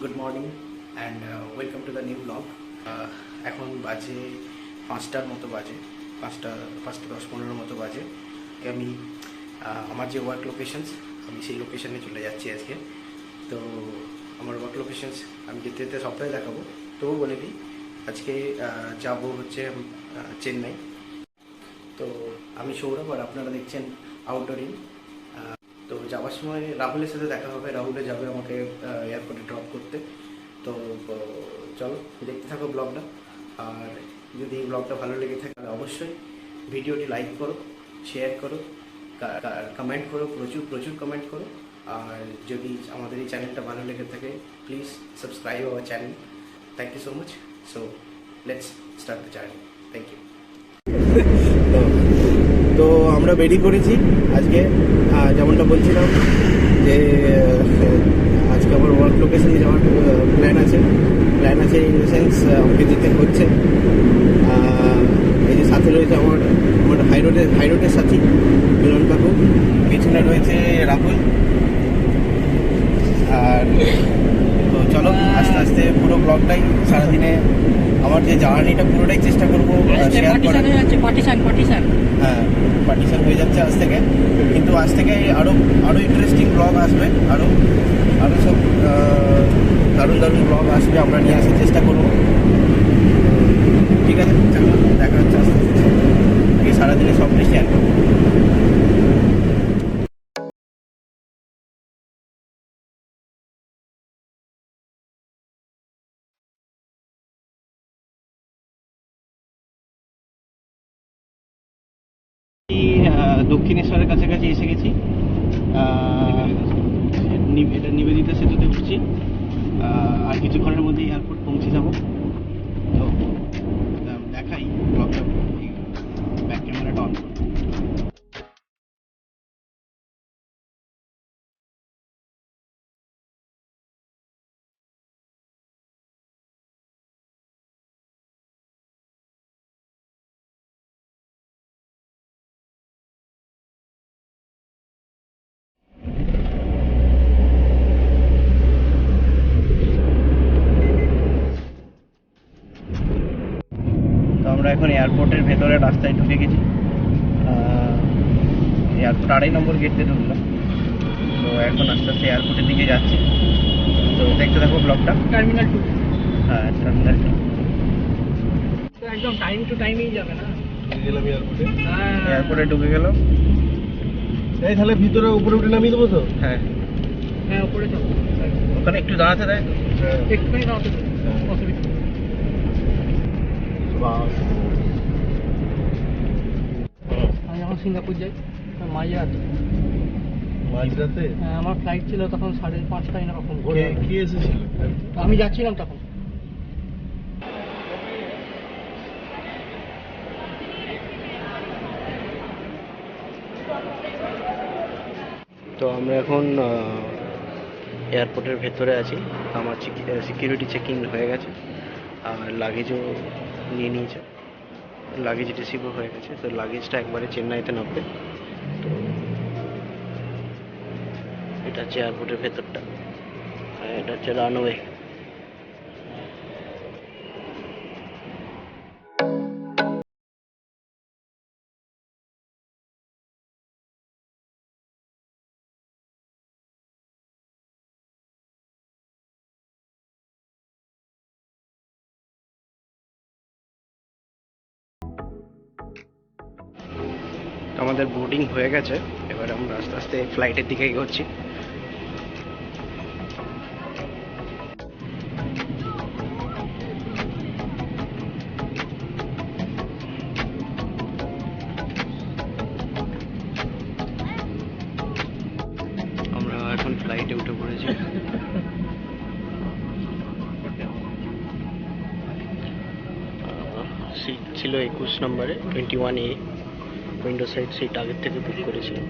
Good morning and welcome to the new blog. এখন বাজে 5টার মতো বাজে, 5:10-15 মতো বাজে। আমি আমার যে ওয়ার্ক লোকেশনস, আমি সেই লোকেশনে চলে যাচ্ছি আজকে। তো আমার ওয়ার্ক লোকেশনস আমি যেতে যেতে সবটাই দেখাবো, তবু বলে দিই আজকে যাবো হচ্ছে চেন্নাই। তো আমি সৌরভ আর আপনারা দেখছেন আউটডোরিং। তো যাওয়ার সময় রাহুলের সাথে দেখা হবে, রাহুলে যাবে আমাকে এয়ারপোর্টে ড্রপ করতে। তো চলো দেখতে থাকো ব্লগটা। আর যদি এই ব্লগটা ভালো লেগে থাকে তাহলে অবশ্যই ভিডিওটি লাইক করো, শেয়ার করো, কমেন্ট করো, প্রচুর প্রচুর কমেন্ট করো। আর যদি আমাদের এই চ্যানেলটা ভালো লেগে থাকে please subscribe our channel. Thank you so much. So let's start the journey. Thank you. তো আমরা বেরিয়ে পড়েছি আজকে, যেমনটা বলছিলাম যে আজকে আমার ওয়ার্ক লোকেশনে যাওয়ার প্ল্যান আছে ইন দ্য সেন্স আমাকে যেতে হচ্ছে। এই যে সাথে রয়েছে আমার হাইরোডের সাথী মিলন কাকু, পিছনে রয়েছে রাহুল। আর তো চলো আস্তে আস্তে পুরো ব্লগটাই সারাদিনে আমার যে জার্নিটা পুরোটাই চেষ্টা করবো শেয়ার করার। হ্যাঁ, পার্টিশন হয়ে যাচ্ছে আজ থেকে, কিন্তু আজ থেকে আরও ইন্টারেস্টিং ব্লগ আসবে, আরও সব দারুণ ব্লগ আসবে, আমরা নিয়ে আসার চেষ্টা করবো। ঠিক আছে, চলো দেখা হচ্ছে আস্তে আস্তে, এই সারাদিনে সবটাই শেয়ার করবো। দক্ষিণেশ্বরের কাছাকাছি এসে গেছি। এটা নিবেদিতা সেতুতে উঠছি, আর কিছুক্ষণের মধ্যেই এয়ারপোর্ট পৌঁছে যাব। তো দেখাই ব্লগটা, ব্যাক ক্যামেরাটা অন। তো আমরা এখন এয়ারপোর্টের ভেতরে রাস্তায় ঢুকে গেছি। এয়ারপোর্ট 2.5 নম্বর গেট দিয়ে ঢুকলাম। তো এখন আস্তে আস্তে এয়ারপোর্টের দিকে যাচ্ছি। তো দেখতে থাকবো ব্লগটা। টার্মিনাল 2। হ্যাঁ, টার্মিনাল 2। তো একদম টাইম টু টাইমেই যাবে না? গেলাম এয়ারপোর্টে। এয়ারপোর্টে ঢুকে গেল। এই তাহলে ভিতরে উপরে উঠে নামিয়ে দেবো তো? হ্যাঁ, উপরে যাবো। ওখানে একটু দাঁড়াতে দেয় তো। একটুখানি দাঁড়াতে হবে, অসুবিধা নেই। আমি যখন সিঙ্গাপুর যাই মাঝরাতে, মাঝরাতে আমার ফ্লাইট ছিল তখন 5:30 এরকম ভোরে। কে এসেছিল? আমি যাচ্ছিলাম তখন। তো আমরা এখন এয়ারপোর্টের ভেতরে আছি। আমার সিকিউরিটি চেকিং হয়ে গেছে, আর লাগেজও নিয়ে নিয়েছে, লাগেজ রিসিভও হয়ে গেছে। তো লাগেজটা একবারে চেন্নাইতে নামবে। তো এটা হচ্ছে এয়ারপোর্টের ভেতরটা, এটা হচ্ছে রানওয়ে। আমাদের বোর্ডিং হয়ে গেছে, এবার আমরা আস্তে আস্তে ফ্লাইটের দিকে এগোচ্ছি। আমরা এখন ফ্লাইটে উঠে পড়েছি। সিট ছিল 21 নম্বরে, 21A। উইন্ডো সাইড সিট আগের থেকে বুক করেছিলাম।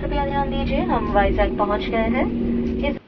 कृपया ध्यान दीजिए, हम वाइजैक पहुंच गए हैं। इस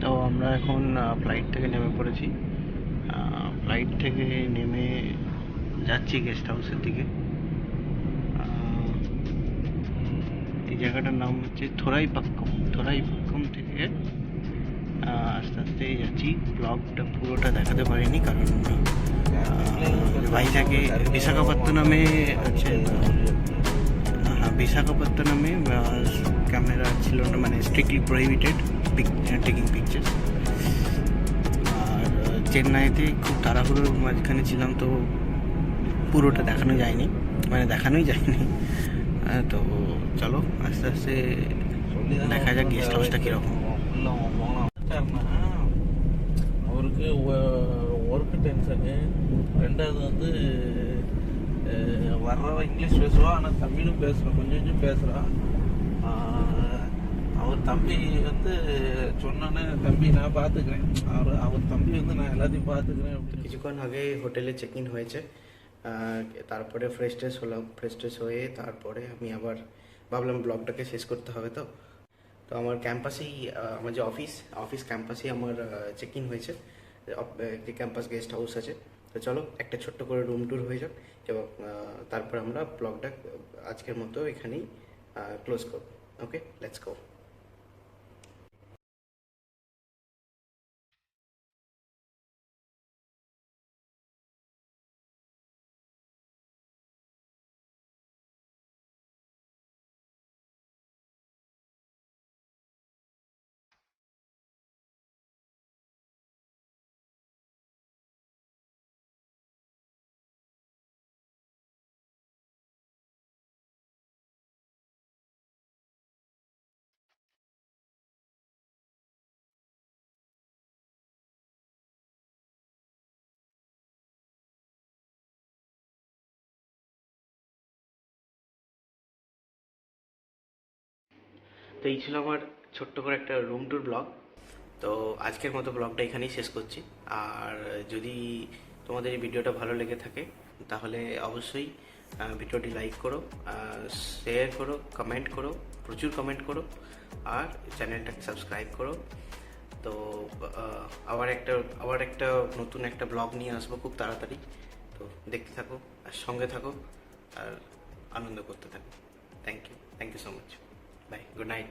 তো আমরা এখন ফ্লাইট থেকে নেমে পড়েছি। ফ্লাইট থেকে নেমে যাচ্ছি গেস্ট হাউসের দিকে। এই জায়গাটার নাম হচ্ছে থোরাইপাক্কম। থোরাইপাক্কম থেকে আস্তে আস্তে যাচ্ছি। ব্লগটা পুরোটা দেখাতে পারিনি কারণ ভাইজাকে বিশাখাপত্তনমে হচ্ছে বিশাখাপত্তনমে ক্যামেরা ছিল না, মানে স্ট্রিক্টলি প্রহিবিটেড টেকিং পিকচার্স। আর চেন্নাইতে খুব তাড়াহুড়োর মাঝখানে ছিলাম, তো পুরোটা দেখানোই যায়নি। তো চলো আস্তে আস্তে দেখা যাক গেস্ট হাউসটা কীরকম। அவருக்கு ஒர்க் டென்ஷனு, ரெண்டாவது வந்து வர்றவன் இங்கிலீஷ் பேசுவான், ஆனால் தமிழும் பேசுகிறான், கொஞ்சம் கொஞ்சம் பேசுகிறான். அவர் தம்பி வந்து சொன்னோன்னே, தம்பி நான் பார்த்துக்கிறேன், அவர் தம்பி வந்து நான் எல்லாத்தையும் பார்த்துக்கிறேன் அப்படின்னு কিছুক্ষণ আগে হোটেলে চেক ইন হয়েছে, তারপরে ফ্রেশ ট্রেশ হয়ে তারপরে আমি আবার ভাবলাম ব্লগটাকে শেষ করতে হবে। তো আমার ক্যাম্পাসেই আমার যে অফিস ক্যাম্পাসেই আমার চেক ইন হয়েছে। একটি ক্যাম্পাস গেস্ট হাউস আছে। তো চলো একটা ছোট্ট করে রুম ট্যুর হয়ে যাক এবং তারপর আমরা ব্লগটা আজকের মতো এখানেই ক্লোজ করব। ওকে, লেটস গো। তো এই ছিল আমার ছোট্ট করে একটা রুম ট্যুর ব্লগ। তো আজকের মতো ব্লগটা এখানেই শেষ করছি। আর যদি তোমাদের এই ভিডিওটা ভালো লেগে থাকে তাহলে অবশ্যই ভিডিওটি লাইক করো, শেয়ার করো, কমেন্ট করো, প্রচুর কমেন্ট করো, আর চ্যানেলটাকে সাবস্ক্রাইব করো। তো আবার একটা নতুন একটা ব্লগ নিয়ে আসবো খুব তাড়াতাড়ি। তো দেখতে থাকো আর সঙ্গে থাকো আর আনন্দ করতে থাকো। Thank you so much. Bye. Good night.